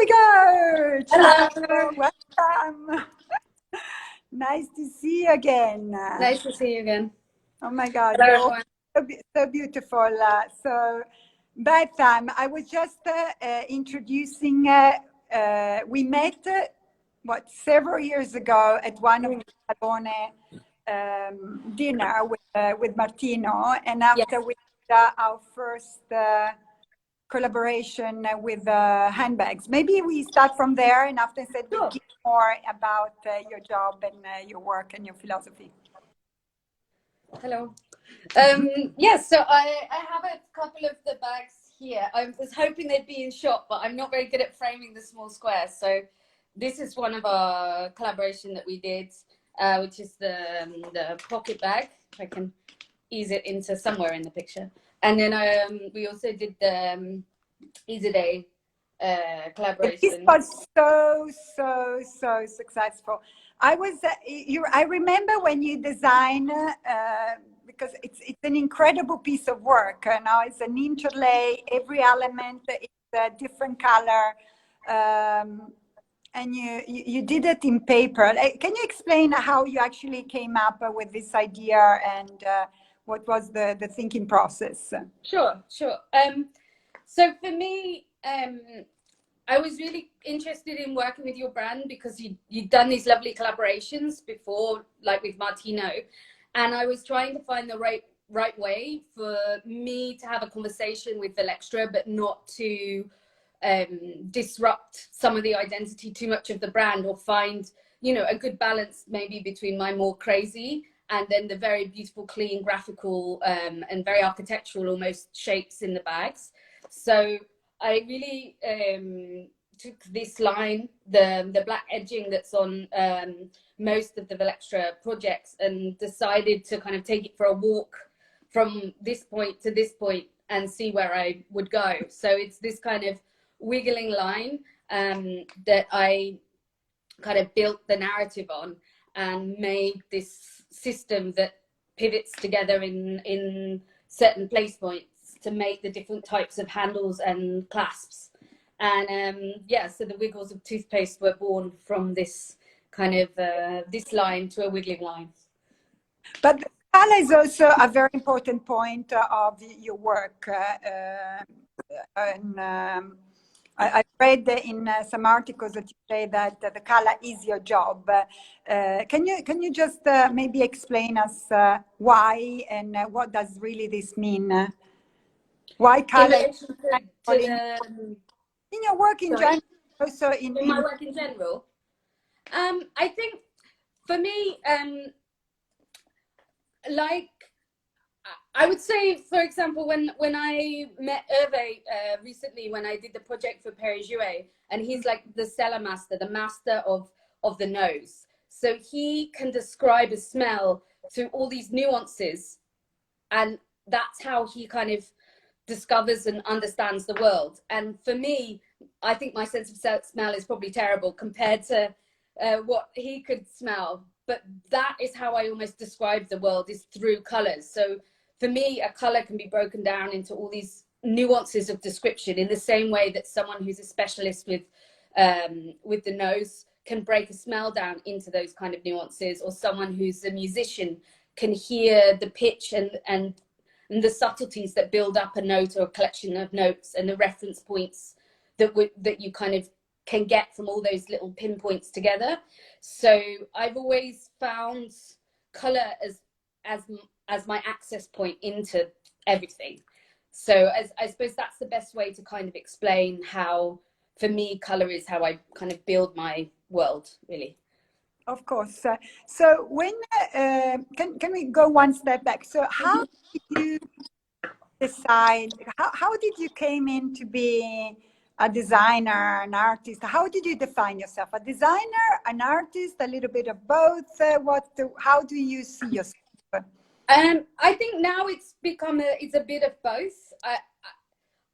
we go. Hello. Welcome. Nice to see you again. Nice to see you again. Oh my God, Hello, you're everyone. so beautiful. So, BETHAN, I was just introducing. We met several years ago at one of the Salone dinner with Martino, and Yes. after we did our first collaboration with handbags. Maybe we start from there, and after that we Sure. give more about your job and your work and your philosophy. Hello. Yes, so I have a couple of the bags here. I was hoping they'd be in shot, but I'm not very good at framing the small squares. So this is one of our collaboration that we did, which is the pocket bag. If I can ease it into somewhere in the picture. And then we also did the Easy Day collaboration. This was so successful. I remember when you design because it's an incredible piece of work. Now it's an interlay. Every element is a different color, and you did it in paper. Can you explain how you actually came up with this idea and what was the thinking process? Sure. So for me, I was really interested in working with your brand because you'd done these lovely collaborations before, like with Martino, and I was trying to find the right way for me to have a conversation with Valextra, but not to disrupt some of the identity too much of the brand, or find, you know, a good balance maybe between my more crazy and then the very beautiful, clean, graphical and very architectural almost shapes in the bags. So I really took this line, the black edging that's on most of the Valextra projects, and decided to kind of take it for a walk from this point to this point and see where I would go. So it's this kind of wiggling line that I kind of built the narrative on and made this system that pivots together in certain place points to make the different types of handles and clasps. And yeah, so the wiggles of toothpaste were born from this kind of this line to a wiggling line. But the color is also a very important point of your work. I read in some articles that you say that the color is your job. Can you just maybe explain us why and what does really this mean? Why color? In your work in general, also in my work in general. I think for me, like I would say, for example, when I met Hervé recently, when I did the project for FERRERO, and he's like the cellar master, the master of the nose. So he can describe a smell through all these nuances, and that's how he kind of discovers and understands the world. And for me, I think my sense of smell is probably terrible compared to what he could smell. But that is how I almost describe the world, is through colors. So for me, a color can be broken down into all these nuances of description, in the same way that someone who's a specialist with the nose can break a smell down into those kind of nuances, or someone who's a musician can hear the pitch and the subtleties that build up a note or a collection of notes, and the reference points that you kind of can get from all those little pinpoints together. So I've always found color as my access point into everything. So I suppose that's the best way to kind of explain how, for me, color is how I kind of build my world, really. Of course. So when can we go one step back? So how did you decide? How did you came in to be a designer, an artist? How did you define yourself? A designer, an artist, a little bit of both? How do you see yourself? I think now it's a bit of both.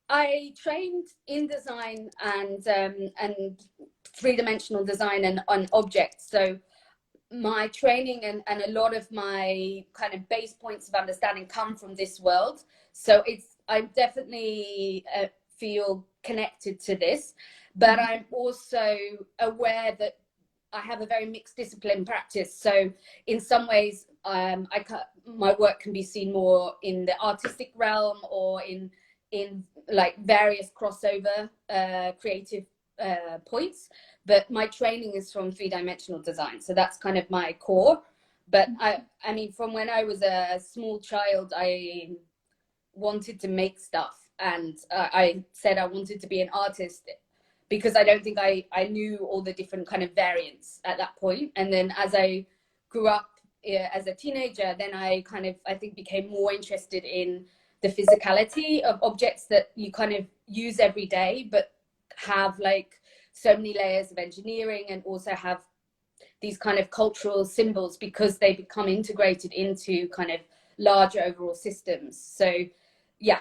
I trained in design and three-dimensional design and on objects. So my training and a lot of my kind of base points of understanding come from this world. So I'm definitely feel connected to this, but I'm also aware that I have a very mixed discipline practice. So in some ways, my work can be seen more in the artistic realm or in like various crossover creative points. But my training is from three-dimensional design, so that's kind of my core. But I mean, from when I was a small child, I wanted to make stuff, and I said I wanted to be an artist because I don't think I knew all the different kind of variants at that point. And then as I grew up as a teenager, then I think became more interested in the physicality of objects that you kind of use every day, but have like so many layers of engineering and also have these kind of cultural symbols because they become integrated into kind of larger overall systems. So yeah,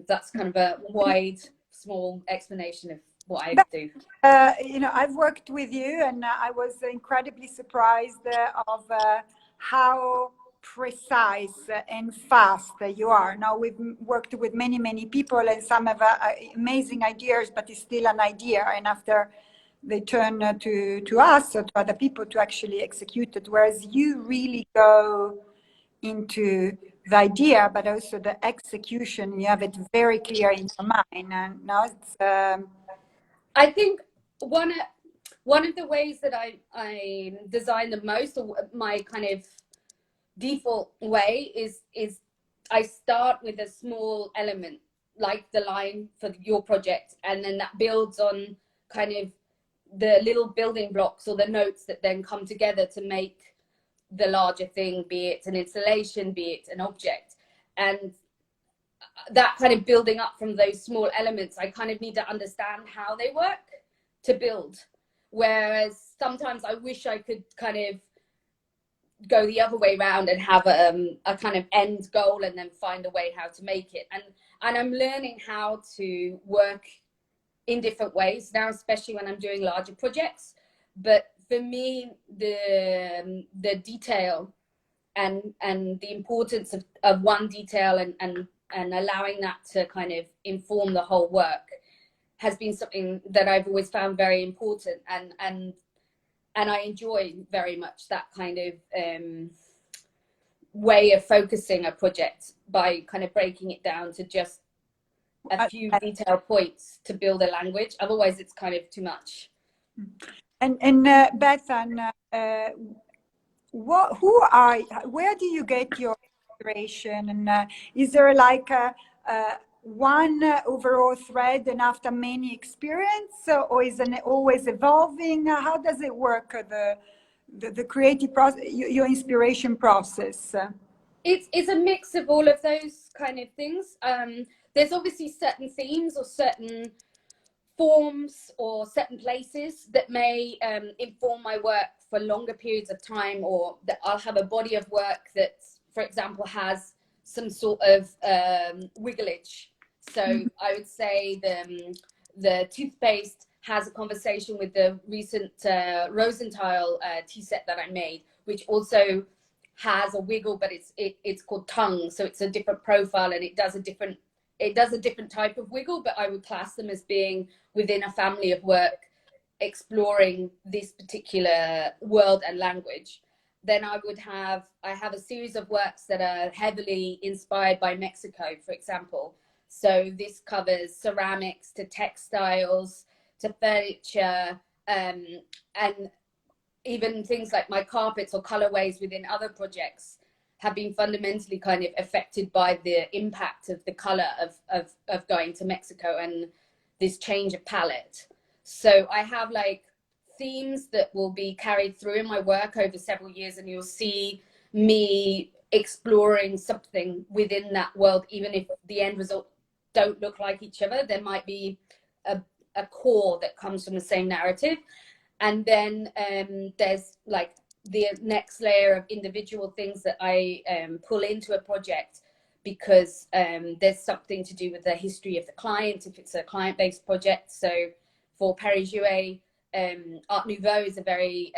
that's kind of a wide, small explanation of what I do. You know, I've worked with you, and I was incredibly surprised of how precise and fast you are. Now, we've worked with many people, and some have amazing ideas, but it's still an idea. And after they turn to us or to other people to actually execute it, whereas you really go into the idea, but also the execution. You have it very clear in your mind, and now it's. I think one of the ways that I design the most, or my kind of default way, is I start with a small element, like the line for your project, and then that builds on kind of the little building blocks or the notes that then come together to make the larger thing, be it an installation, be it an object. And that kind of building up from those small elements, I kind of need to understand how they work to build. Whereas sometimes I wish I could kind of go the other way around and have a kind of end goal and then find a way how to make it. And I'm learning how to work in different ways now, especially when I'm doing larger projects. But for me, the detail and the importance of one detail and allowing that to kind of inform the whole work has been something that I've always found very important, and I enjoy very much that kind of way of focusing a project by kind of breaking it down to just a few detailed points to build a language. Otherwise, it's kind of too much. And Bethan, where do you get your inspiration? And is there like one overall thread, and after many experience, or is it always evolving? How does it work? The creative process, your inspiration process. It's a mix of all of those kind of things. There's obviously certain themes or certain forms or certain places that may inform my work for longer periods of time, or that I'll have a body of work that, for example, has some sort of wigglage. So I would say the toothpaste has a conversation with the recent Rosenthal tea set that I made, which also has a wiggle, but it's called tongue, so it's a different profile, and it does a different type of wiggle, but I would class them as being within a family of work exploring this particular world and language. Then I have a series of works that are heavily inspired by Mexico, for example. So this covers ceramics to textiles to furniture, and even things like my carpets or colorways within other projects have been fundamentally kind of affected by the impact of the color of going to Mexico and this change of palette. So I have like themes that will be carried through in my work over several years, and you'll see me exploring something within that world. Even if the end result don't look like each other, there might be a core that comes from the same narrative. And then there's like the next layer of individual things that I pull into a project because there's something to do with the history of the client, if it's a client-based project. So for Paris Jouet, Art Nouveau is a very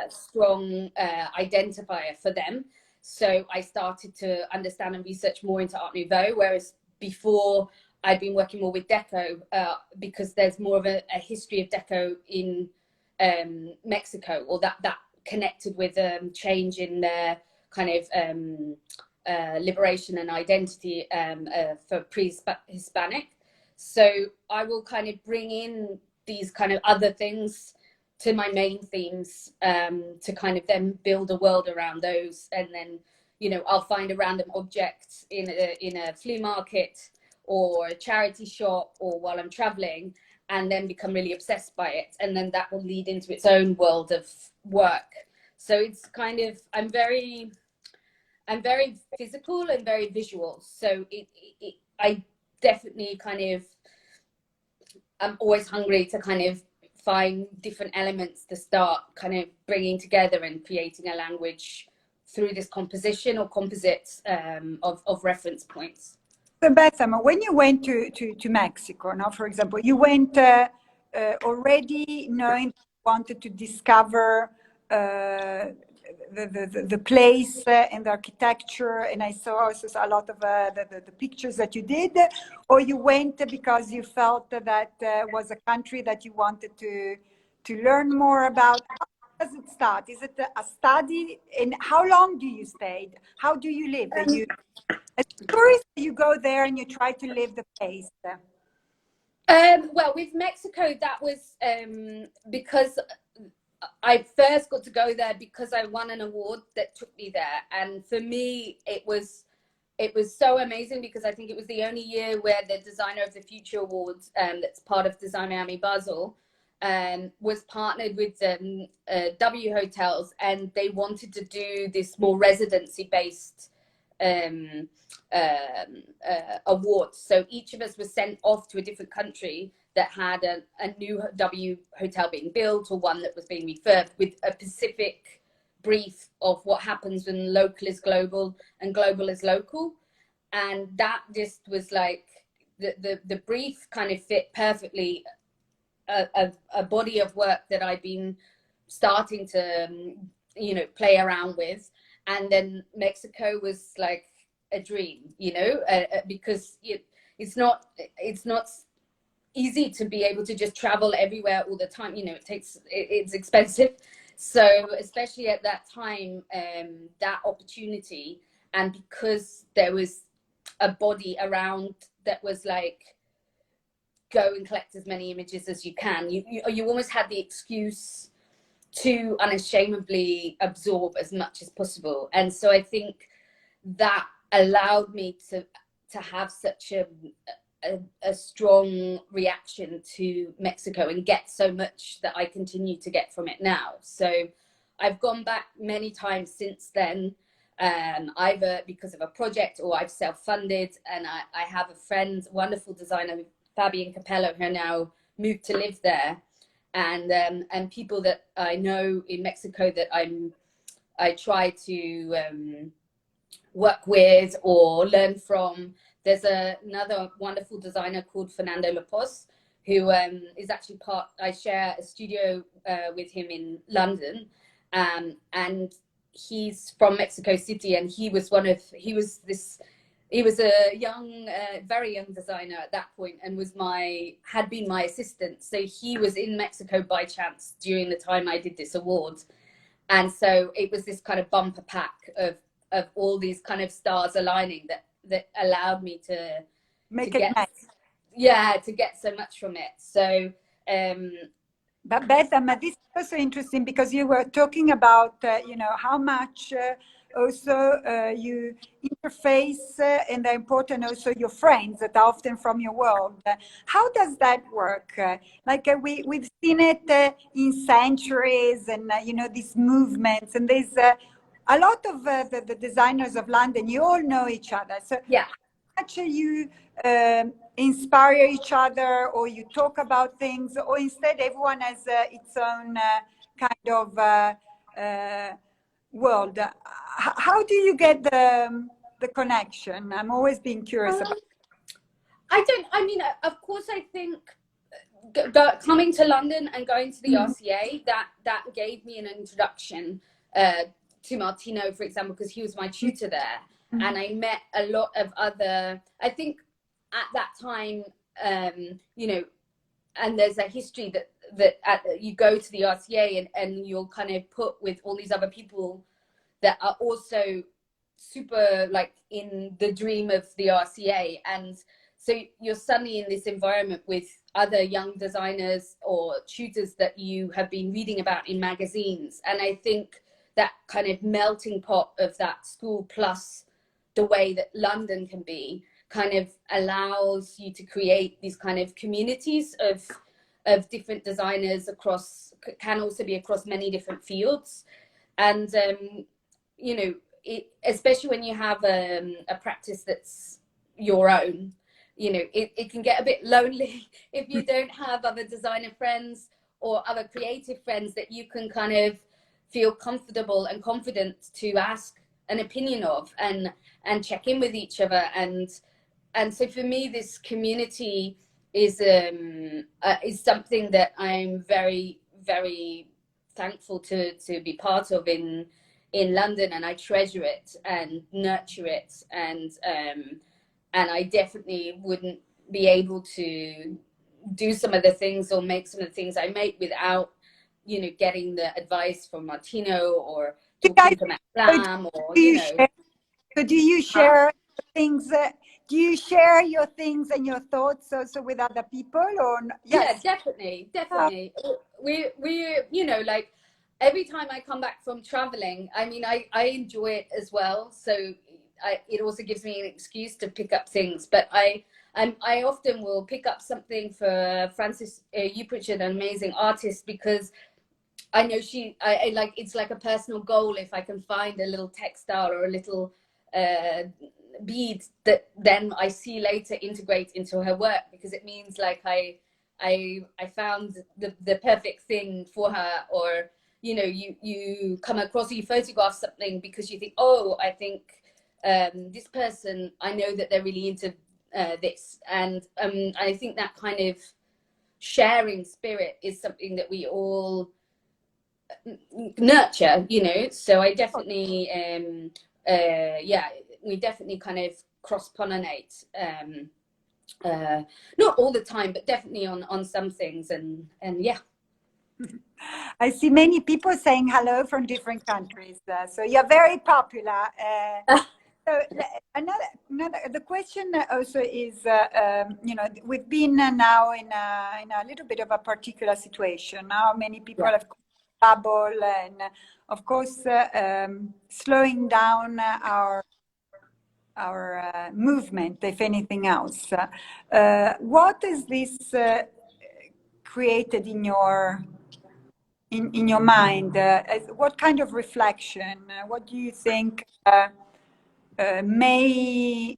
strong identifier for them. So I started to understand and research more into Art Nouveau, whereas before I've been working more with deco because there's more of a history of deco in Mexico, or that connected with change in their kind of liberation and identity for pre-Hispanic. So I will kind of bring in these kind of other things to my main themes to kind of then build a world around those. And then, you know, I'll find a random object in a flea market or a charity shop or while I'm traveling, and then become really obsessed by it. And then that will lead into its own world of work. So it's kind of, I'm very physical and very visual. So I definitely kind of, I'm always hungry to kind of find different elements to start kind of bringing together and creating a language through this composition or composites of reference points. So Bethan, when you went to Mexico, now, for example, you went already knowing you wanted to discover the place and the architecture, and I saw also a lot of the pictures that you did, or you went because you felt that was a country that you wanted to learn more about? How does it start? Is it a study? And how long do you stay? How do you live? As a tourist, you go there and you try to live the place. Well, with Mexico, that was because I first got to go there because I won an award that took me there. And for me, it was so amazing because I think it was the only year where the Designer of the Future Awards, that's part of Design Miami Basel, was partnered with W Hotels, and they wanted to do this more residency-based awards. So each of us was sent off to a different country that had a new W hotel being built, or one that was being refurbed, with a specific brief of what happens when local is global and global is local. And that just was like the brief kind of fit perfectly a body of work that I've been starting to you know, play around with. And then Mexico was like a dream, you know, because it's not easy to be able to just travel everywhere all the time. You know, it's expensive. So especially at that time, that opportunity, and because there was a body around that was like, go and collect as many images as you can. You almost had the excuse to unashamedly absorb as much as possible. And so I think that allowed me to have such a strong reaction to Mexico and get so much that I continue to get from it now. So I've gone back many times since then, either because of a project or I've self-funded, and I have a friend, wonderful designer, Fabian Capello, who now moved to live there, and people that I know in Mexico that I try to work with or learn from. There's another wonderful designer called Fernando Lopez, who is actually I share a studio with him in London, and he's from Mexico City, and he was a young, very young designer at that point, and had been my assistant. So he was in Mexico by chance during the time I did this award. And so it was this kind of bumper pack of all these kind of stars aligning that allowed me to get so much from it. So but Bethan, this is also interesting because you were talking about you know, how much also you interface and they're important also your friends that are often from your world. How does that work? We've seen it in Centuries, and you know, these movements, and there's a lot of the designers of London, you all know each other. So yeah, how much you inspire each other, or you talk about things, or instead everyone has its own kind of world? How do you get the connection? I'm always being curious about. Of course, I think coming to London and going to the RCA, that gave me an introduction to Martino, for example, because he was my tutor there. And I met a lot of other, I think at that time, you know, and there's a history that you go to the RCA and you'll kind of put with all these other people that are also super like in the dream of the RCA, and so you're suddenly in this environment with other young designers or tutors that you have been reading about in magazines. And I think that kind of melting pot of that school plus the way that London can be kind of allows you to create these kind of communities of different designers across, can also be across many different fields. And you know, especially when you have a practice that's your own, you know, it can get a bit lonely if you don't have other designer friends or other creative friends that you can kind of feel comfortable and confident to ask an opinion of and check in with each other. And so for me, this community is something that I'm very, very thankful to be part of in London, and I treasure it and nurture it, and I definitely wouldn't be able to do some of the things or make some of the things I make without, you know, getting the advice from Martino or talking to Matt Lam, or you know. So do you share things? Do you share your things and your thoughts also with other people, or yes? Yeah, definitely. We you know, like every time I come back from traveling, I mean, I enjoy it as well. So it also gives me an excuse to pick up things. But I often will pick up something for Frances Upritchard, an amazing artist, because I know I like, it's like a personal goal if I can find a little textile or a little bead that then I see later integrate into her work, because it means like I found the perfect thing for her. Or you know, you come across, you photograph something because you think, oh, I think this person, I know that they're really into this. And I think that kind of sharing spirit is something that we all nurture, you know. So I definitely yeah, we definitely kind of cross-pollinate, not all the time, but definitely on some things. And yeah. I see many people saying hello from different countries, so you're very popular. So the question also is, you know, we've been now in a little bit of a particular situation. Now many people have bubble, and of course slowing down our movement, if anything else. What is this created in your mind? What kind of reflection? What do you think may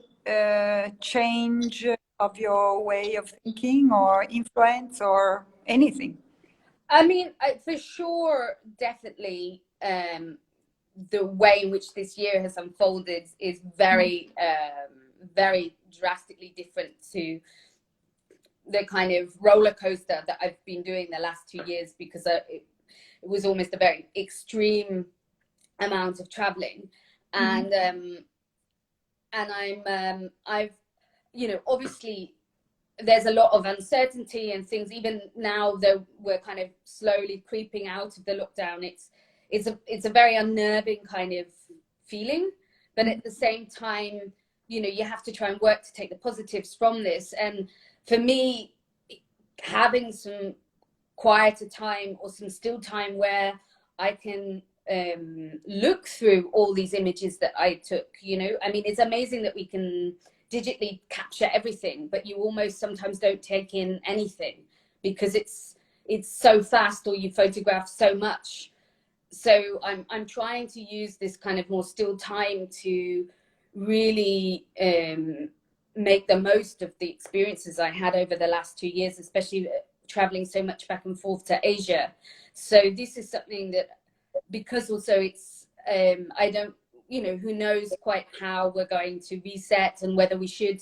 change of your way of thinking, or influence, or anything? I mean, for sure, definitely, the way in which this year has unfolded is very, very drastically different to the kind of roller coaster that I've been doing the last 2 years, because it was almost a very extreme amount of traveling. And I've, you know, obviously there's a lot of uncertainty and things. Even now, though we're kind of slowly creeping out of the lockdown, it's a very unnerving kind of feeling. But at the same time, you know, you have to try and work to take the positives from this. And for me, having some quieter time or some still time where I can look through all these images that I took, you know, I mean, it's amazing that we can digitally capture everything, but you almost sometimes don't take in anything because it's so fast, or you photograph so much. So I'm trying to use this kind of more still time to really make the most of the experiences I had over the last 2 years, especially traveling so much back and forth to Asia. So this is something that, because also it's I don't, you know, who knows quite how we're going to reset, and whether we should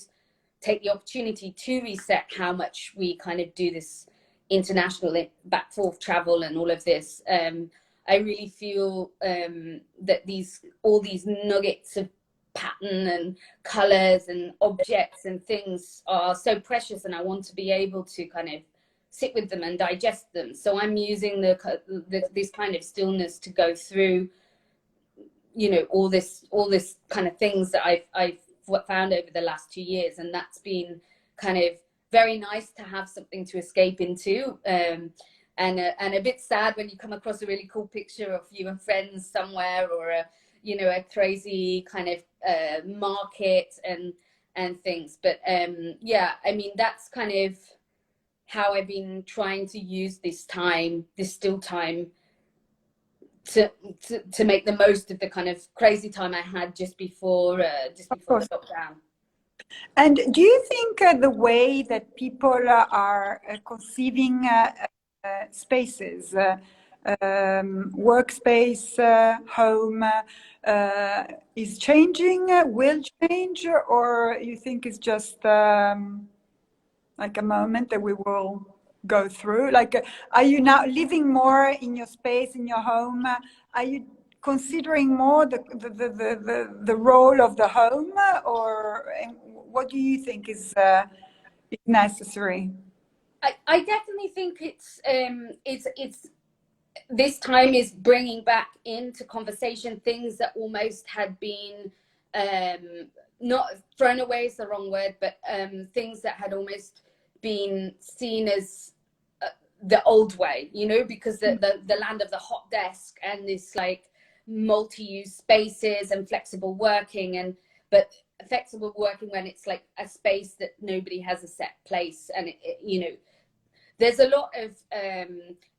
take the opportunity to reset how much we kind of do this international back forth travel and all of this. I really feel that all these nuggets of pattern and colors and objects and things are so precious, and I want to be able to kind of sit with them and digest them. So I'm using this kind of stillness to go through, you know, all this kind of things that I've found over the last 2 years, and that's been kind of very nice to have something to escape into. And a bit sad when you come across a really cool picture of you and friends somewhere, or a crazy kind of market and things. But yeah, I mean, that's kind of how I've been trying to use this time, this still time, to make the most of the kind of crazy time I had just before the lockdown. And do you think the way that people are conceiving spaces, workspace, home, is changing, will change, or you think it's just like a moment that we will go through? Like, are you now living more in your space, in your home? Are you considering more the role of the home, or what do you think is necessary? I definitely think it's this time is bringing back into conversation things that almost had been not thrown away is the wrong word, but things that had almost been seen as the old way, you know, because the land of the hot desk and this like multi-use spaces and flexible working, but flexible working when it's like a space that nobody has a set place, and you know, there's a lot of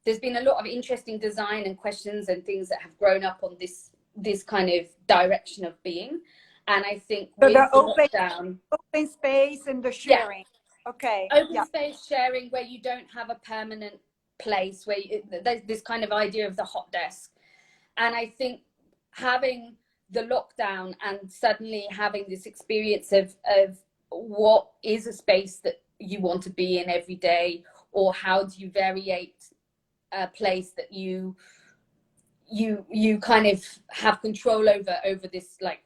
there's been a lot of interesting design and questions and things that have grown up on this kind of direction of being, and I think so with the open space and the sharing. Yeah. Okay. Open space sharing where you don't have a permanent place, where there's this kind of idea of the hot desk. And I think having the lockdown and suddenly having this experience of what is a space that you want to be in every day, or how do you variate a place that you kind of have control over this like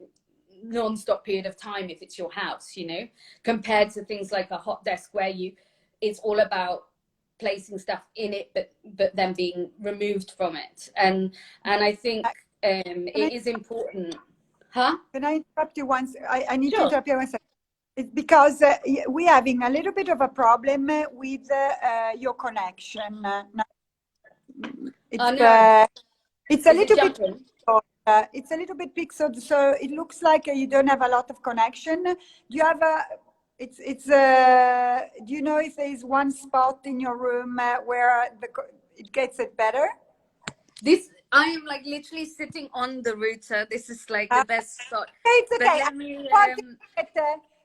non-stop period of time, if it's your house, you know, compared to things like a hot desk where it's all about placing stuff in it but then being removed from it, and I think it is important. Can I interrupt you once? I need Sure. to interrupt you one second. It's because we're having a little bit of a problem with your connection. It's a little bit it's a little bit pixeled, so it looks like you don't have a lot of connection. Do you have do you know if there is one spot in your room where it gets it better? I am like literally sitting on the router. This is like the best spot. It's okay. Let me,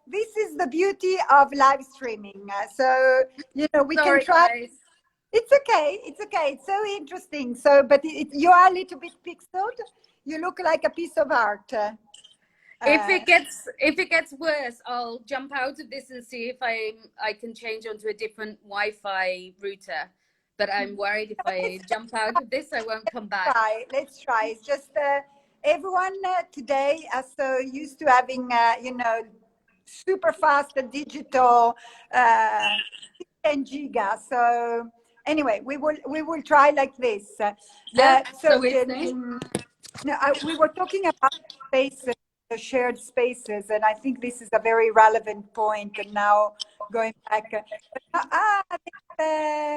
this is the beauty of live streaming. So, you know, we can try. Guys. It's okay. It's okay. It's so interesting. So, but you are a little bit pixeled. You look like a piece of art. If it gets worse, I'll jump out of this and see if I can change onto a different Wi-Fi router. But I'm worried if I jump out of this, I won't come back. Let's try. It's just everyone today are so used to having, you know, super fast digital 10 giga. So anyway, we will try like this. We were talking about spaces, shared spaces, and I think this is a very relevant point. And now going back,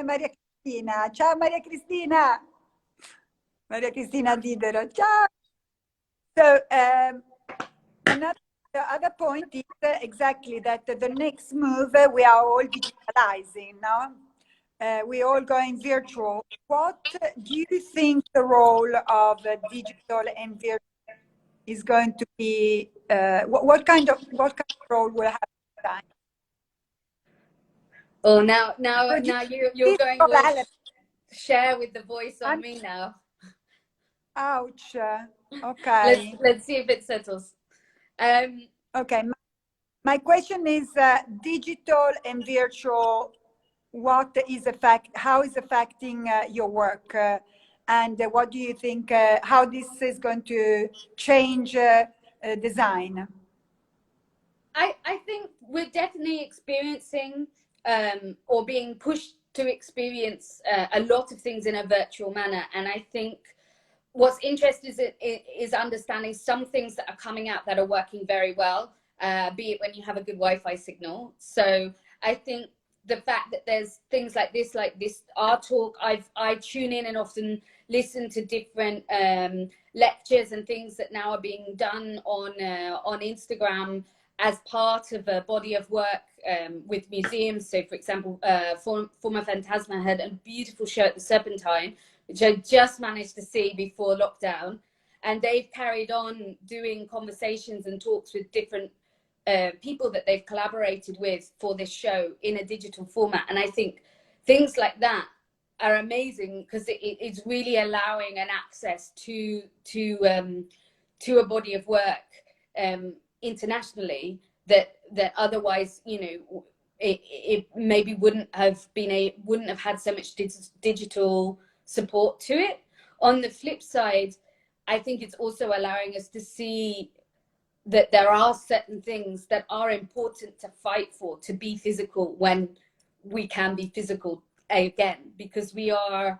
Maria Cristina, ciao Maria Cristina. Maria Cristina Didero, ciao. So the other point is exactly that the next move, we are all digitalizing now. We're all going virtual. What do you think the role of digital and virtual is going to be? What kind of role will have time? Oh, now you're going to share with the voice on me now. Ouch. Okay. Let's see if it settles. Okay. My question is digital and virtual. How is affecting your work, and what do you think? How this is going to change design? I think we're definitely experiencing or being pushed to experience a lot of things in a virtual manner. And I think what's interesting is understanding some things that are coming out that are working very well, be it when you have a good Wi-Fi signal. So I think the fact that there's things like this, our talk, I tune in and often listen to different lectures and things that now are being done on Instagram as part of a body of work with museums. So, for example, Forma Phantasma had a beautiful show at the Serpentine, which I just managed to see before lockdown. And they've carried on doing conversations and talks with different people that they've collaborated with for this show in a digital format. And I think things like that are amazing because it's really allowing an access to a body of work internationally that otherwise, you know, it maybe wouldn't have had so much digital support to it. On the flip side, I think it's also allowing us to see that there are certain things that are important to fight for, to be physical when we can be physical again, because we are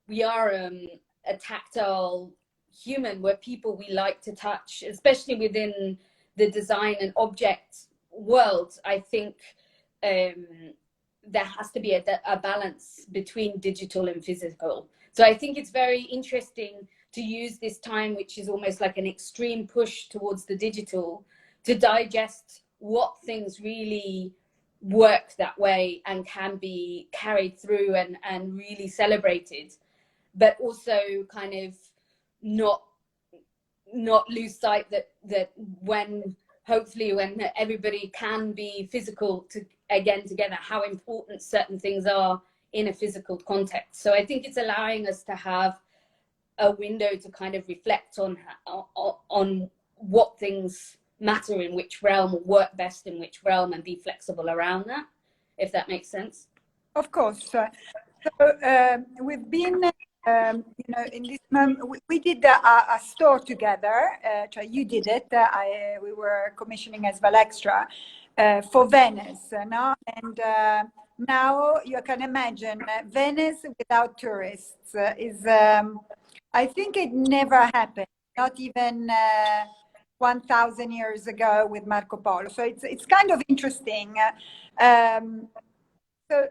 a tactile human. We're people, we like to touch, especially within the design and object world. I think there has to be a balance between digital and physical. So I think it's very interesting to use this time, which is almost like an extreme push towards the digital, to digest what things really work that way and can be carried through and really celebrated, but also kind of not lose sight that when hopefully when everybody can be physical together, how important certain things are in a physical context. So I think it's allowing us to have a window to kind of reflect on what things matter in which realm, or work best in which realm, and be flexible around that, if that makes sense. Of course. So we've been, you know, in this moment, we did a store together. You did it. We were commissioning as Valextra for Venice, no? And now you can imagine Venice without tourists is. I think it never happened. Not even 1,000 years ago with Marco Polo. So it's kind of interesting. So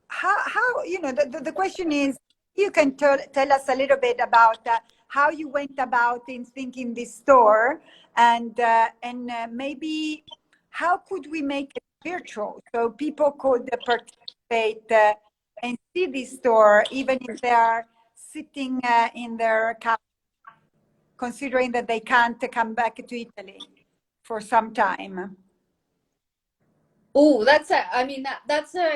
how you know the question is, you can tell us a little bit about how you went about in thinking this store, and maybe how could we make it virtual so people could participate and see this store even if they are sitting in their couch, considering that they can't come back to Italy for some time. Oh, that's an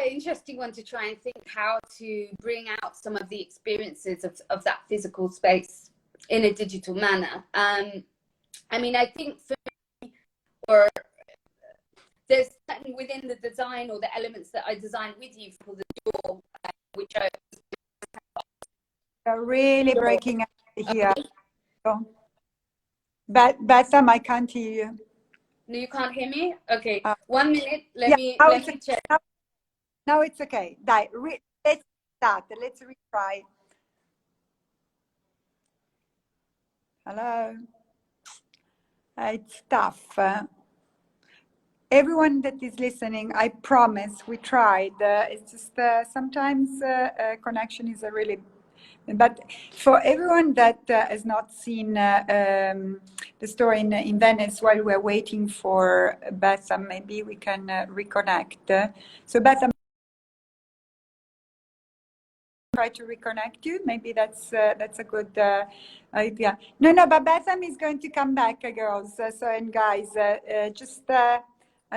interesting one to try and think how to bring out some of the experiences of that physical space in a digital manner. I mean, I think for me, or there's something within the design or the elements that I designed with you for the door, which are really breaking up here. Bassam, I can't hear you. No, you can't hear me? Okay, 1 minute. Let me check. Now it's okay. Let's start. Let's retry. Hello. It's tough. Everyone that is listening, I promise we tried. It's just sometimes connection is a really. But for everyone that has not seen the store in Venice, while we're waiting for Bassam, maybe we can reconnect. So Bassam, try to reconnect you. Maybe that's a good idea. No, but Bassam is going to come back, girls. And guys, just a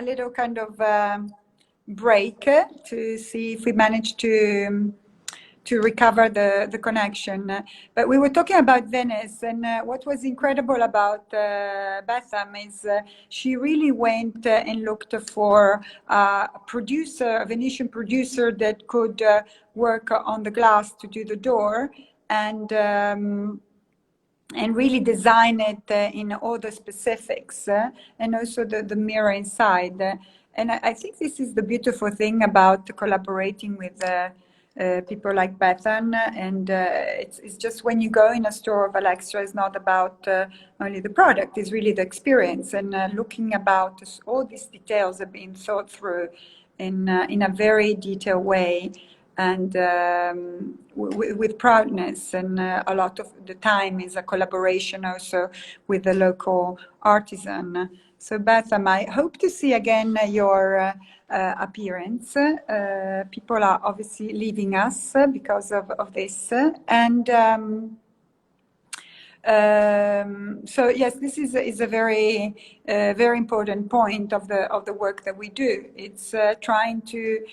little kind of break to see if we manage to recover the connection. But we were talking about Venice, and what was incredible about Bassam is she really went and looked for a Venetian producer that could work on the glass to do the door. And and really design it in all the specifics, and also the mirror inside. And I think this is the beautiful thing about collaborating with people like BETHAN. And it's just when you go in a store of Valextra, it's not about only the product, it's really the experience. And looking about all these details are being thought through in a very detailed way, and with proudness. And a lot of the time is a collaboration also with the local artisan. So Betham, I hope to see again your appearance. People are obviously leaving us because of this. And so yes, this is a very important point of the work that we do. It's trying to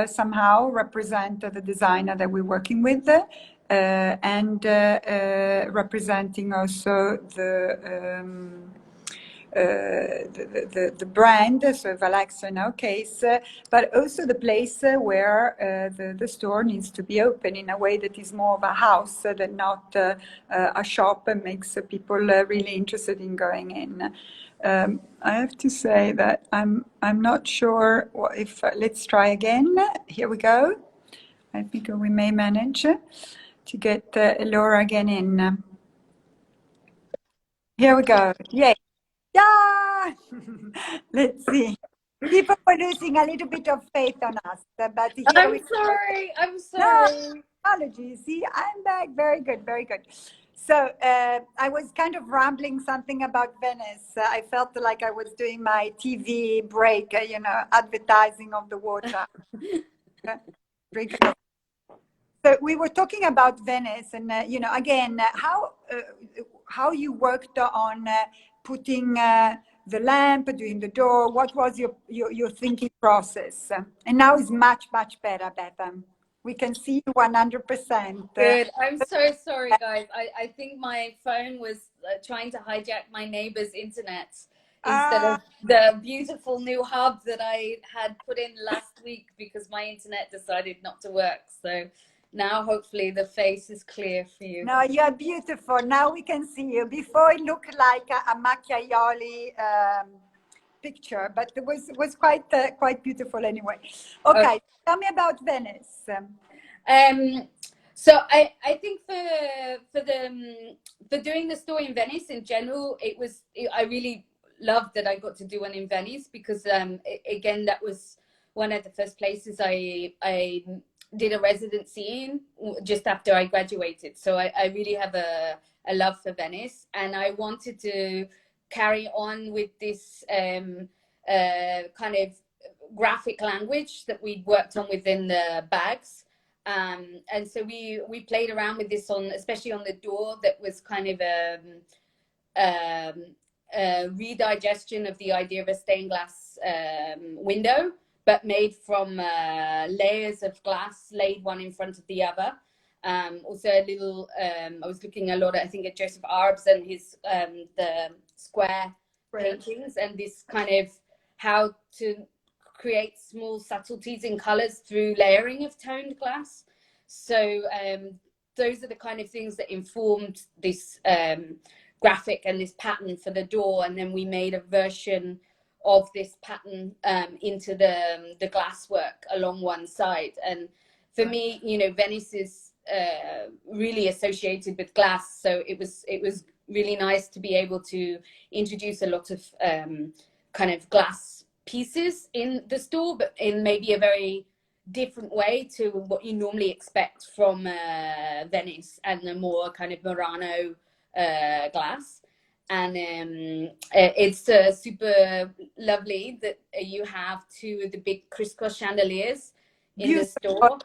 somehow represent the designer that we're working with, and representing also the brand, so Valextra in our case, but also the place where the store needs to be open in a way that is more of a house than not a shop, and makes people really interested in going in. I have to say that I'm not sure if let's try again. Here we go. I think we may manage to get Laura again in. Here we go. Yay. Yeah! Let's see. People were losing a little bit of faith on us, but here I'm sorry. I'm No, sorry. apologies. See, I'm back. Very good, very good. So I was kind of rambling something about Venice. I felt like I was doing my TV break, advertising of the water. Drink. So we were talking about Venice, and again, how you worked on putting the lamp, doing the door. What was your thinking process? And now it's much better, Bethan. We can see you 100%. Good. I'm so sorry, guys. I think my phone was trying to hijack my neighbor's internet instead of the beautiful new hub that I had put in last week, because my internet decided not to work. So now hopefully the face is clear for you. No, you're beautiful. Now we can see you. Before it looked like a Macchiaioli picture, but it was quite beautiful anyway. Okay, tell me about Venice. So I think for doing the store in Venice in general, I really loved that I got to do one in Venice, because again, that was one of the first places I did a residency in just after I graduated. So I really have a love for Venice, and I wanted to carry on with this kind of graphic language that we'd worked on within the bags. And so we played around with this especially on the door, that was kind of a redigestion of the idea of a stained glass window, but made from layers of glass laid one in front of the other. Also a little, I was looking a lot at, I think, at Joseph Arbs and his the square paintings, and this kind of how to create small subtleties in colors through layering of toned glass. So those are the kind of things that informed this graphic and this pattern for the door. And then we made a version of this pattern into the glass work along one side. And for me, Venice is really associated with glass, so it was really nice to be able to introduce a lot of kind of glass pieces in the store, but in maybe a very different way to what you normally expect from Venice and the more kind of Murano glass. And it's super lovely that you have two of the big crisscross chandeliers in the store.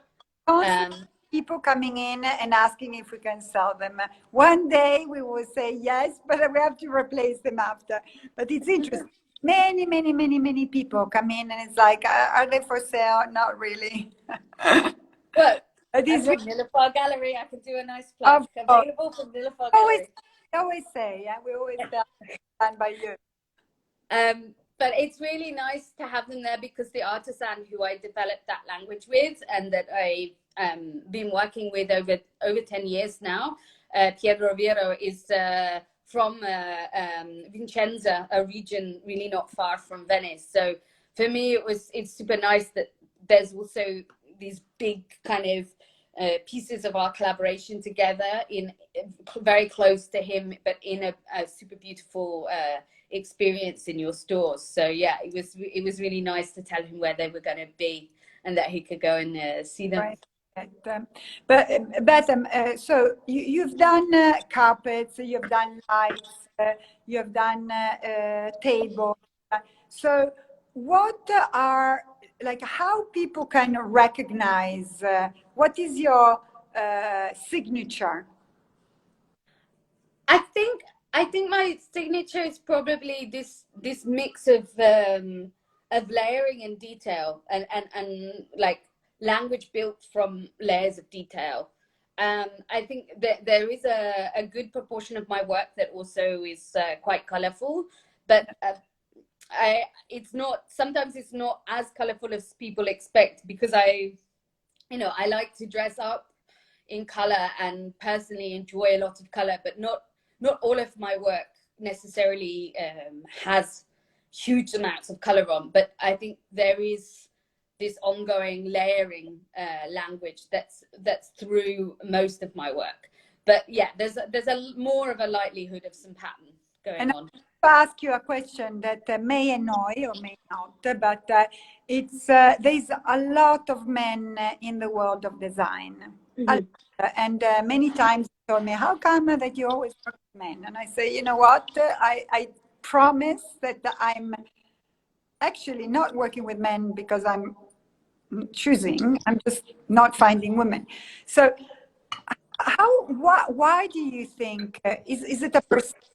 People coming in and asking if we can sell them. One day we will say yes, but we have to replace them after. But it's interesting. Many people come in, and it's like, are they for sale? Not really. Well, I'm from Nilafar Gallery. I can do a nice plug. Available from Nilafar Gallery. Always say, yeah, we always stand by you. But it's really nice to have them there, because the artisan who I developed that language with, and that I've been working with over 10 years now, Pietro Vero, is from Vicenza, a region really not far from Venice. So for me, it's super nice that there's also these big kind of pieces of our collaboration together in very close to him, but in a super beautiful experience in your stores. So yeah, it was really nice to tell him where they were going to be and that he could go and see them. Right. But Bethan, so you've done carpets, you've done lights, you've done tables. So what are, like, how people can recognize what is your signature? I think my signature is probably this mix of layering and detail and like language built from layers of detail. I think that there is a good proportion of my work that also is quite colorful, but sometimes it's not as colorful as people expect, because I like to dress up in color and personally enjoy a lot of color, but not all of my work necessarily has huge amounts of color on. But I think there is this ongoing layering language that's through most of my work. But yeah, there's a more of a likelihood of some pattern going on. I'll ask you a question that may annoy or may not, but there's a lot of men in the world of design. Mm-hmm. And many times they told me, how come that you always work with men? And I say, you know what, I promise that I'm actually not working with men because I'm choosing, I'm just not finding women. So why do you think, is it a perception,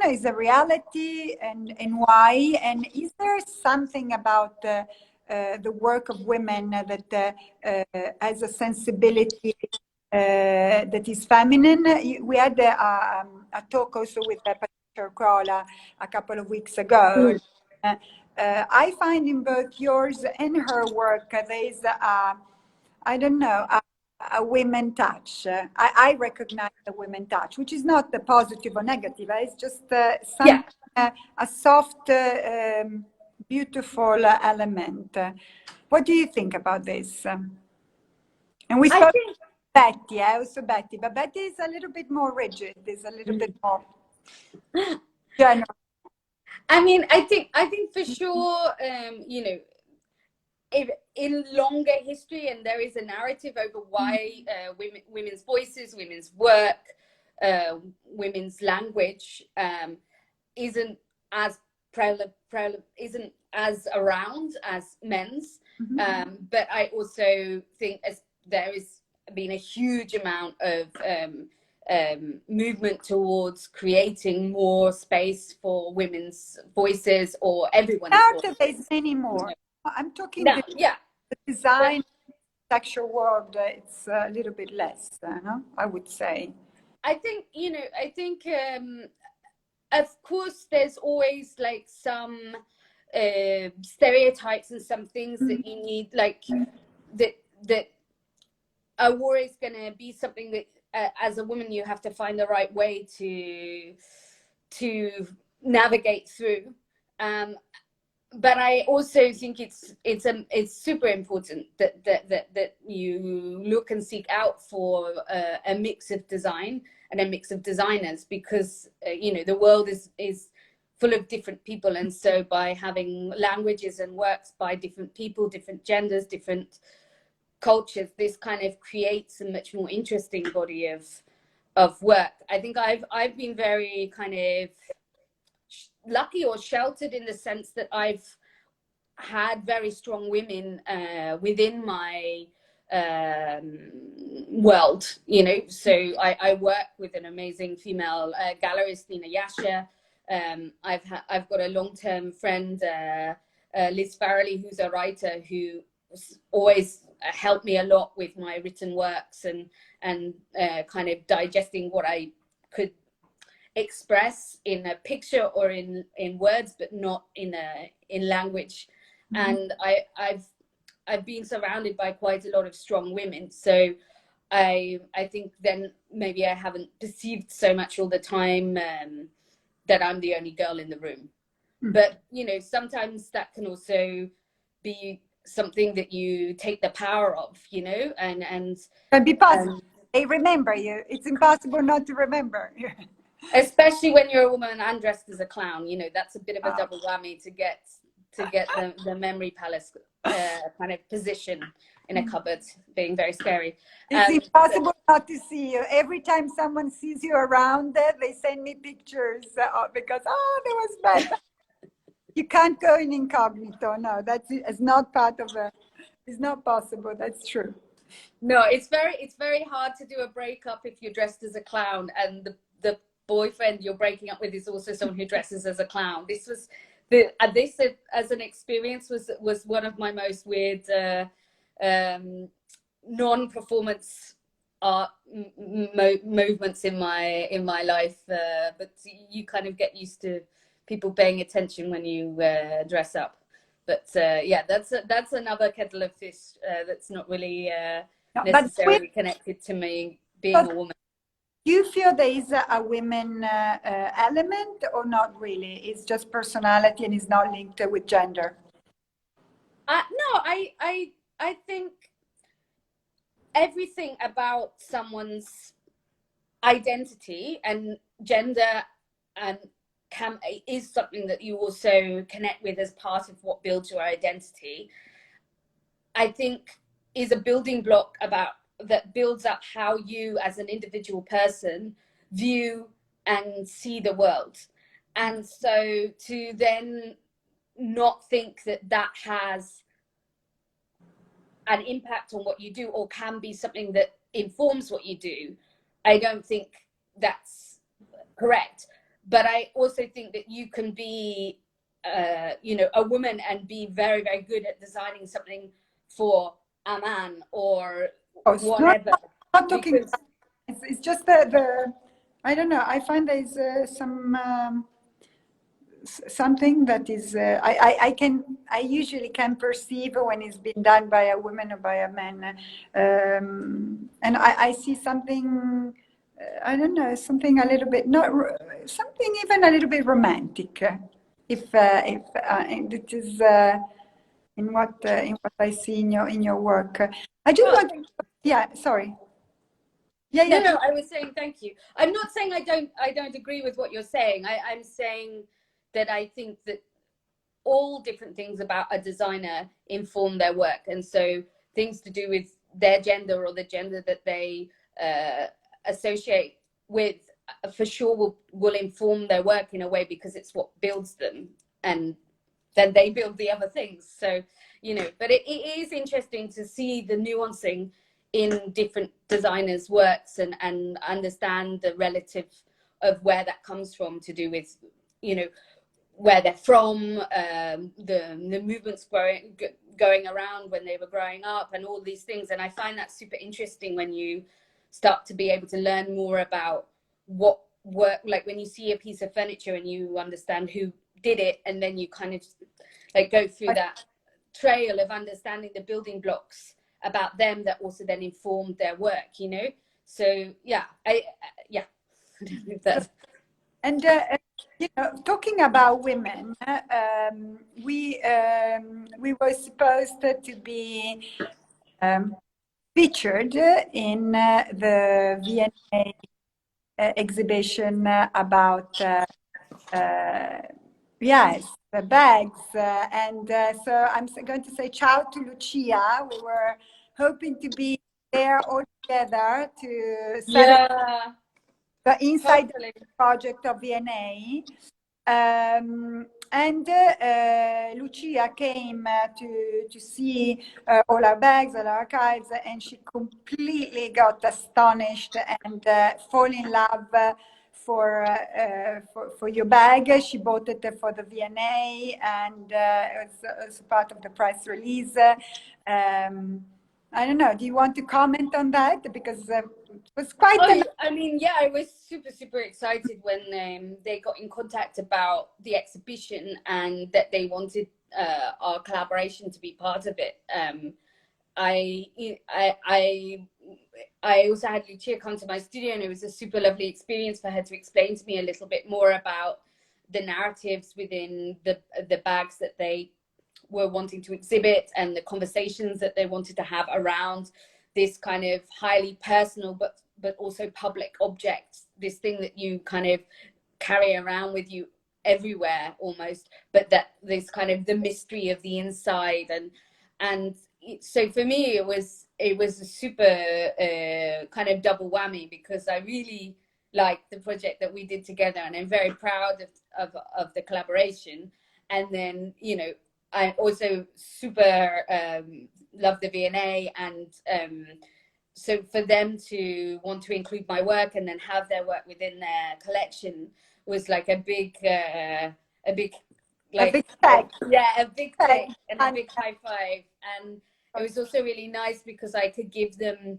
is a reality, and why? And is there something about the work of women that has a sensibility that is feminine? We had a talk also with Patricia Crolla a couple of weeks ago. I find in both yours and her work there is I don't know, a women touch. I recognize the women touch, which is not the positive or negative. It's just a soft, beautiful element. What do you think about this? And we spoke Betty, also Betty, but Betty is a little bit more rigid. Is a little bit more general. I mean, I think for sure, if in longer history, and there is a narrative over why women's voices, women's work, women's language isn't as isn't as around as men's. But I also think there has been a huge amount of movement towards creating more space for women's voices, or everyone's voices. There's many more. I'm talking the design, sexual world. It's a little bit less, no? I would say. I think of course there's always like some stereotypes and some things that you need, like that are always going to be something that as a woman you have to find the right way to navigate through. But I also think it's super important that you look and seek out for a mix of design and a mix of designers, because the world is full of different people, and so by having languages and works by different people, different genders, different cultures, this kind of creates a much more interesting body of work. I think I've been very kind of lucky or sheltered in the sense that I've had very strong women within my world, so I work with an amazing female gallerist, Nina Yasha. I've got a long-term friend, Liz Farrelly, who's a writer who always helped me a lot with my written works and kind of digesting what I could express in a picture or in words, but not in language. And I've been surrounded by quite a lot of strong women, so I think then maybe I haven't perceived so much all the time that I'm the only girl in the room. But, you know, sometimes that can also be something that you take the power of, you know, and be positive. They remember you. It's impossible not to remember. Especially when you're a woman and dressed as a clown, you know, that's a bit of a double whammy to get the memory palace kind of position in a cupboard, being very scary. It's impossible not to see you. Every time someone sees you around, they send me pictures because, oh, that was bad. You can't go in incognito. No, it's not part of it's not possible. That's true. No, it's very hard to do a breakup if you're dressed as a clown and the boyfriend you're breaking up with is also someone who dresses as a clown. This was this as an experience was one of my most weird non-performance art movements in my life, but you kind of get used to people paying attention when you dress up. But yeah, that's another kettle of fish that's not really necessarily connected to me being a woman. Do you feel there is a women element or not really? It's just personality and is not linked with gender? No, I think everything about someone's identity and gender and is something that you also connect with as part of what builds your identity. I think is a building block that builds up how you as an individual person view and see the world. And so to then not think that has an impact on what you do or can be something that informs what you do, I don't think that's correct. But I also think that you can be, you know, a woman and be very, very good at designing something for a man or whatever. Not talking. It's just the I don't know. I find there's something that is I usually can perceive when it's been done by a woman or by a man, and I see something. I don't know, something a little bit not something even a little bit romantic. If it is in what I see in your work. I do want. Yeah, sorry. Yeah. No, I was saying thank you. I'm not saying I don't agree with what you're saying. I'm saying that I think that all different things about a designer inform their work, and so things to do with their gender or the gender that they associate with, for sure will inform their work in a way because it's what builds them, and then they build the other things. So, you know, but it is interesting to see the nuancing in different designers' works and understand the relative of where that comes from, to do with, you know, where they're from, the movements going around when they were growing up and all these things. And I find that super interesting when you start to be able to learn more about what work, like when you see a piece of furniture and you understand who did it, and then you kind of like go through that trail of understanding the building blocks about them that also then informed their work, you know. So yeah, I don't know if that's... And you know, talking about women, we were supposed to be featured in the V&A exhibition about yes, the bags, and so I'm going to say ciao to Lucia. We were hoping to be there all together to celebrate the inside project of V&A. And Lucia came to see all our bags, all our archives, and she completely got astonished and fall in love for your bag. She bought it for the V&A, and it was part of the press release. I don't know. Do you want to comment on that? Because it was quite. I mean, yeah, I was super excited when they got in contact about the exhibition and that they wanted our collaboration to be part of it. I I also had Lucia come to my studio, and it was a super lovely experience for her to explain to me a little bit more about the narratives within the bags that they were wanting to exhibit, and the conversations that they wanted to have around this kind of highly personal but also public object, this thing that you kind of carry around with you everywhere almost, but that this kind of the mystery of the inside. And so for me it was a super kind of double whammy, because I really liked the project that we did together, and I'm very proud of the collaboration. And then, you know, I also super love the V&A, and so for them to want to include my work and then have their work within their collection was like a big like, a big tag. Yeah, a big thing, and a big high five. And it was also really nice because I could give them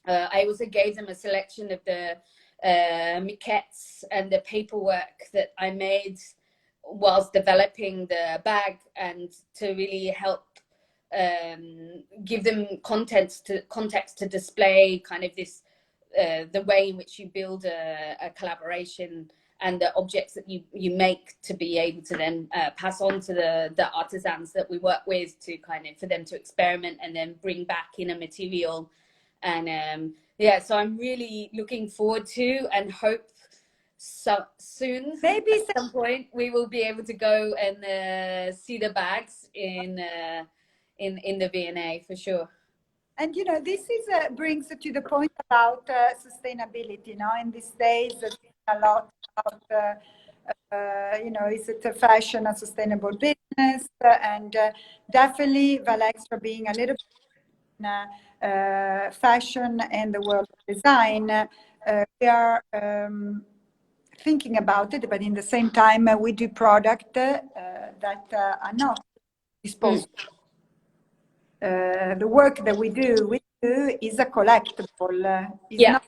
I also gave them a selection of the maquettes and the paperwork that I made whilst developing the bag, and to really help give them context to display kind of this the way in which you build a collaboration, and the objects that you make to be able to then pass on to the artisans that we work with, to kind of for them to experiment and then bring back in a material. And yeah, so I'm really looking forward to, and hope so soon, Maybe at some point, we will be able to go and see the bags in the V&A for sure. And you know, this is brings to the point about sustainability. Now, in these days, there's a lot about you know, is it a fashion, a sustainable business, and definitely Valextra being a little bit in fashion and the world of design, we are thinking about it, but in the same time, we do product that are not disposable. The work that we do is a collectible. Yeah.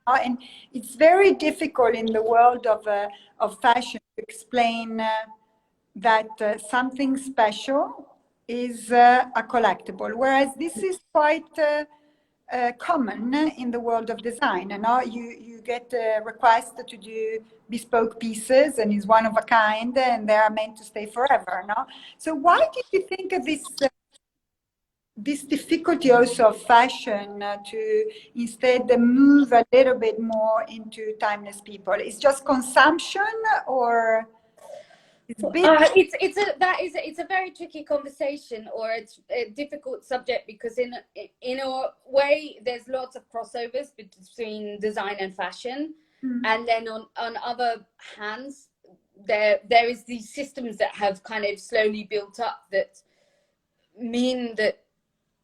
Not, and it's very difficult in the world of fashion to explain that something special is a collectible, whereas this is quite common in the world of design. And now you get a request to do bespoke pieces, and is one of a kind, and they are meant to stay forever. No, so why did you think of this? This difficulty also of fashion to instead move a little bit more into timeless people? It's just consumption, or it's it's a very tricky conversation, or it's a difficult subject, because in a way there's lots of crossovers between design and fashion. And then on other hands, there is these systems that have kind of slowly built up that mean that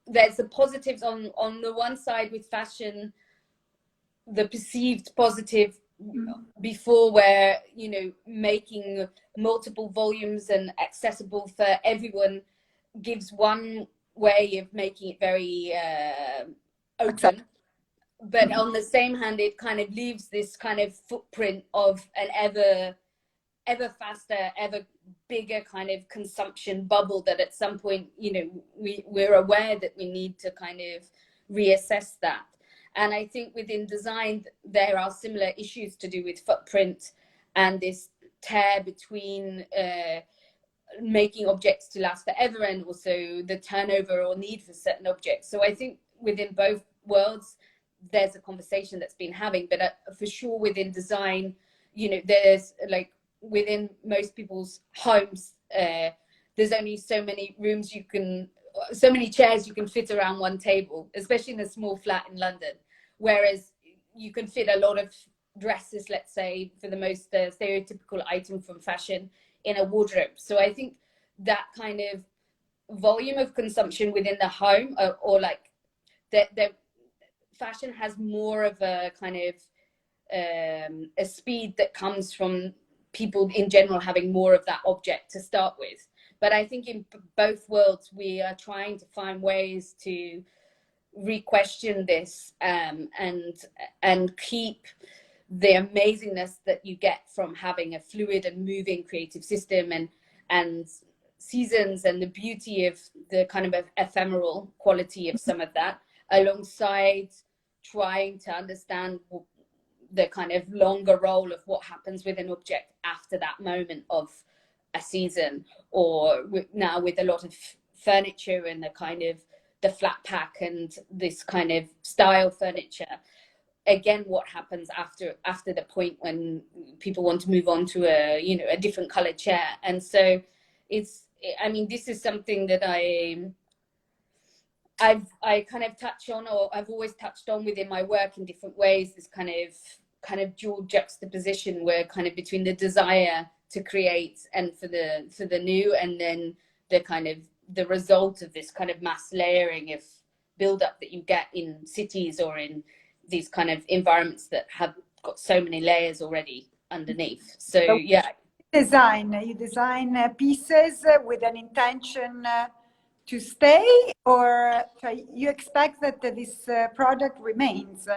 there's the positives on the one side with fashion, the perceived positive before, where, you know, making multiple volumes and accessible for everyone gives one way of making it very open. But on the same hand, it kind of leaves this kind of footprint of an ever faster, ever bigger kind of consumption bubble, that at some point, you know, we're aware that we need to kind of reassess that. And I think within design, there are similar issues to do with footprint and this tear between making objects to last forever, and also the turnover or need for certain objects. So I think within both worlds, there's a conversation that's been having, but for sure within design, you know, there's like, within most people's homes, there's only so many rooms so many chairs you can fit around one table, especially in a small flat in London, whereas you can fit a lot of dresses, let's say, for the most stereotypical item from fashion, in a wardrobe. So I think that kind of volume of consumption within the home, or like the fashion has more of a kind of a speed that comes from people in general having more of that object to start with. But I think in both worlds, we are trying to find ways to re-question this, and keep the amazingness that you get from having a fluid and moving creative system, and seasons, and the beauty of the kind of ephemeral quality of some of that, alongside trying to understand the kind of longer role of what happens with an object after that moment of a season, or now with a lot of furniture and the kind of the flat pack and this kind of style furniture. Again, what happens after the point when people want to move on to a, you know, a different colored chair. And so it's, I mean, this is something that I kind of touch on, or I've always touched on within my work in different ways, this kind of dual juxtaposition where kind of between the desire to create and for the new, and then the kind of the result of this kind of mass layering of build-up that you get in cities or in these kind of environments that have got so many layers already underneath. So yeah. You design pieces with an intention to stay, or you expect that this product remains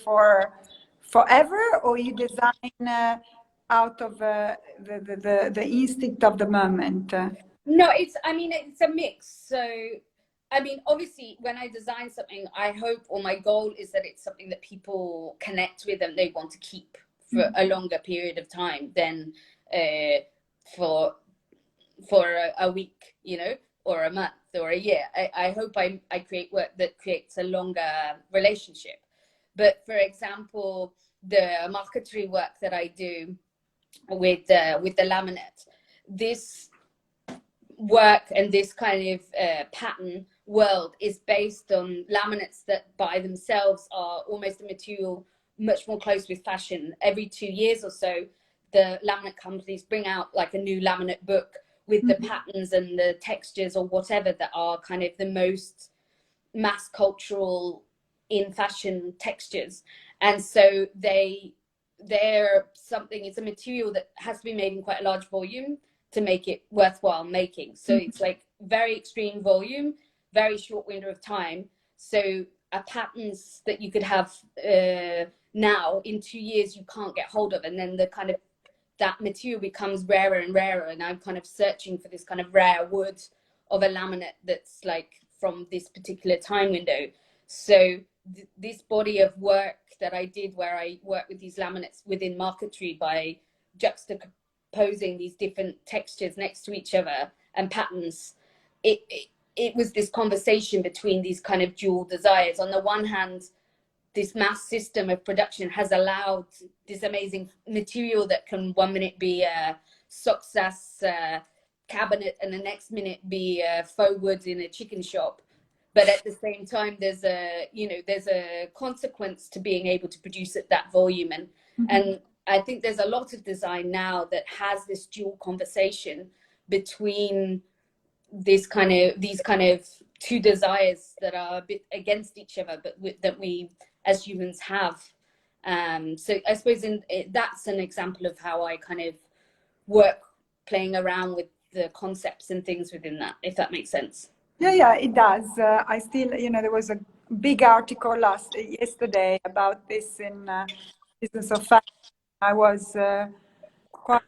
for forever, or you design out of the instinct of the moment? No, I mean, it's a mix. So, I mean, obviously, when I design something, I hope, or my goal is that it's something that people connect with and they want to keep for a longer period of time than for a week, you know, or a month or a year. I hope I create work that creates a longer relationship. But for example, the marquetry work that I do with the laminate, this work and this kind of pattern world is based on laminates that by themselves are almost a material much more close with fashion. Every 2 years or so, the laminate companies bring out like a new laminate book with the patterns and the textures or whatever that are kind of the most mass cultural in fashion textures. And so they're something, it's a material that has to be made in quite a large volume to make it worthwhile making. So it's like very extreme volume, very short window of time. So patterns that you could have now in 2 years you can't get hold of, and then the kind of that material becomes rarer and rarer, and I'm kind of searching for this kind of rare wood of a laminate that's like from this particular time window. So this body of work that I did, where I work with these laminates within marquetry by juxtaposing these different textures next to each other and patterns, it was this conversation between these kind of dual desires. On the one hand, this mass system of production has allowed this amazing material that can 1 minute be a success cabinet and the next minute be faux wood in a chicken shop. But at the same time, there's a consequence to being able to produce at that volume. And I think there's a lot of design now that has this dual conversation between these kind of two desires that are a bit against each other, but that we as humans have. So I suppose that's an example of how I kind of work playing around with the concepts and things within that, if that makes sense. Yeah, it does. I still, there was a big article yesterday about this in Business of Fashion. I was quite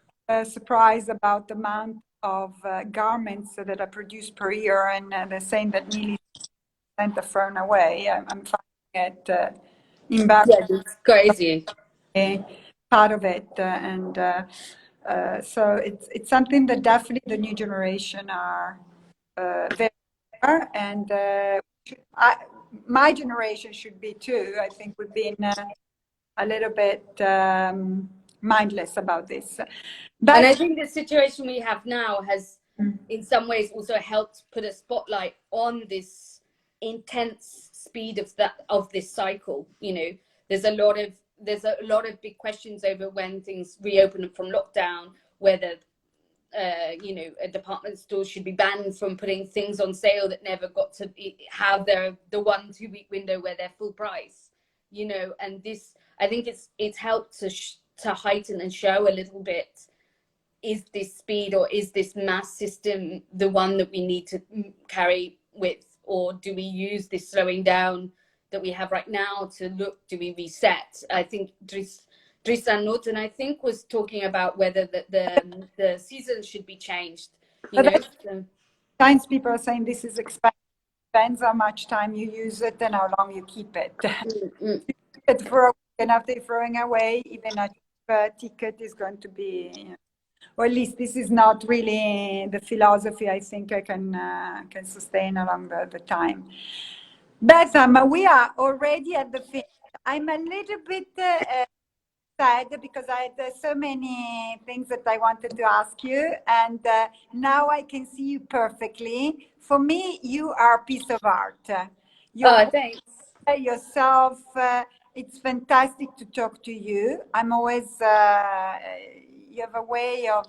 surprised about the amount of garments that are produced per year, and they're saying that nearly 10% are thrown away. I'm finding it embarrassing. Yeah, it's crazy. Part of it, and so it's something that definitely the new generation are very aware, and my generation should be too. I think we've been a little bit mindless about this. But, and I think the situation we have now has in some ways also helped put a spotlight on this intense speed of this cycle. There's a lot of big questions over when things reopen from lockdown, whether a department store should be banned from putting things on sale that never got to have the 1-2 week window where they're full price, and this, I think it's helped to heighten and show a little bit, is this speed or is this mass system the one that we need to carry with, or do we use this slowing down that we have right now do we reset? I think Dries Noten, I think, was talking about whether the season should be changed. Science people are saying this is expected depends how much time you use it and how long you keep it. Mm. It for a week, and after throwing away, even a cheap ticket is going to be, or at least this is not really the philosophy I think I can sustain along the time. Betham, we are already at the finish. I'm a little bit sad because I had so many things that I wanted to ask you, and now I can see you perfectly. For me, you are a piece of art. Oh, thanks. Yourself, it's fantastic to talk to you. I'm always, you have a way of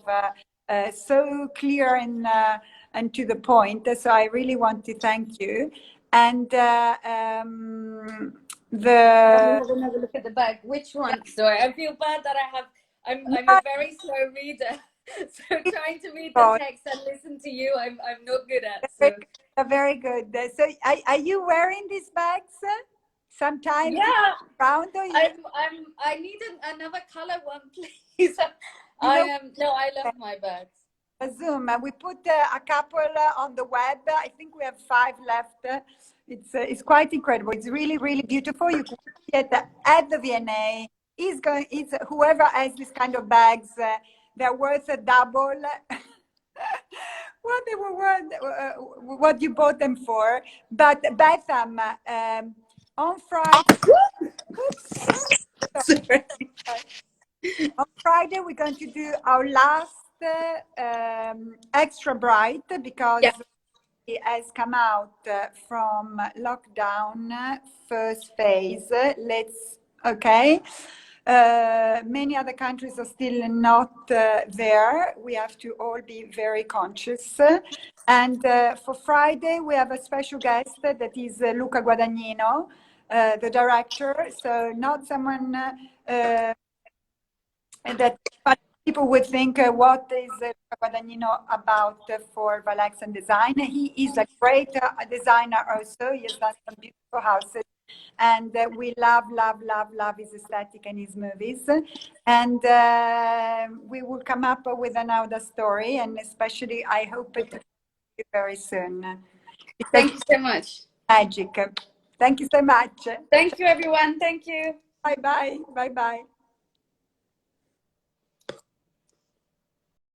so clear and to the point. So I really want to thank you. And Let me the have another look at the bag. Which one? Sorry, I feel bad that I'm a very slow reader. So trying to read the text and listen to you, I'm not good at. So very good. So are you wearing these bags? Sometimes yeah, round or you, I need another color one, please. you know, No, I love my bags. Zoom. We put a couple on the web. I think we have 5 left. It's quite incredible. It's really, really beautiful. You can see it at the V&A. Is whoever has this kind of bags, they're worth a double what they were worth, what you bought them for. But Betham, on Friday, oops, Sorry. on Friday we're going to do our last extra bright because Yeah. it has come out from lockdown first phase. Okay. Many other countries are still not there. We have to all be very conscious. And for Friday, we have a special guest that is Luca Guadagnino, the director. So not someone that people would think, what is Guadagnino about for Valextra design? He is a great designer also. He has done some beautiful houses. And we love his aesthetic and his movies. And we will come up with another story. And especially, I hope it will be very soon. Thank you so much. Magic. Thank you so much. Thank you, everyone. Thank you. Bye-bye. Bye-bye.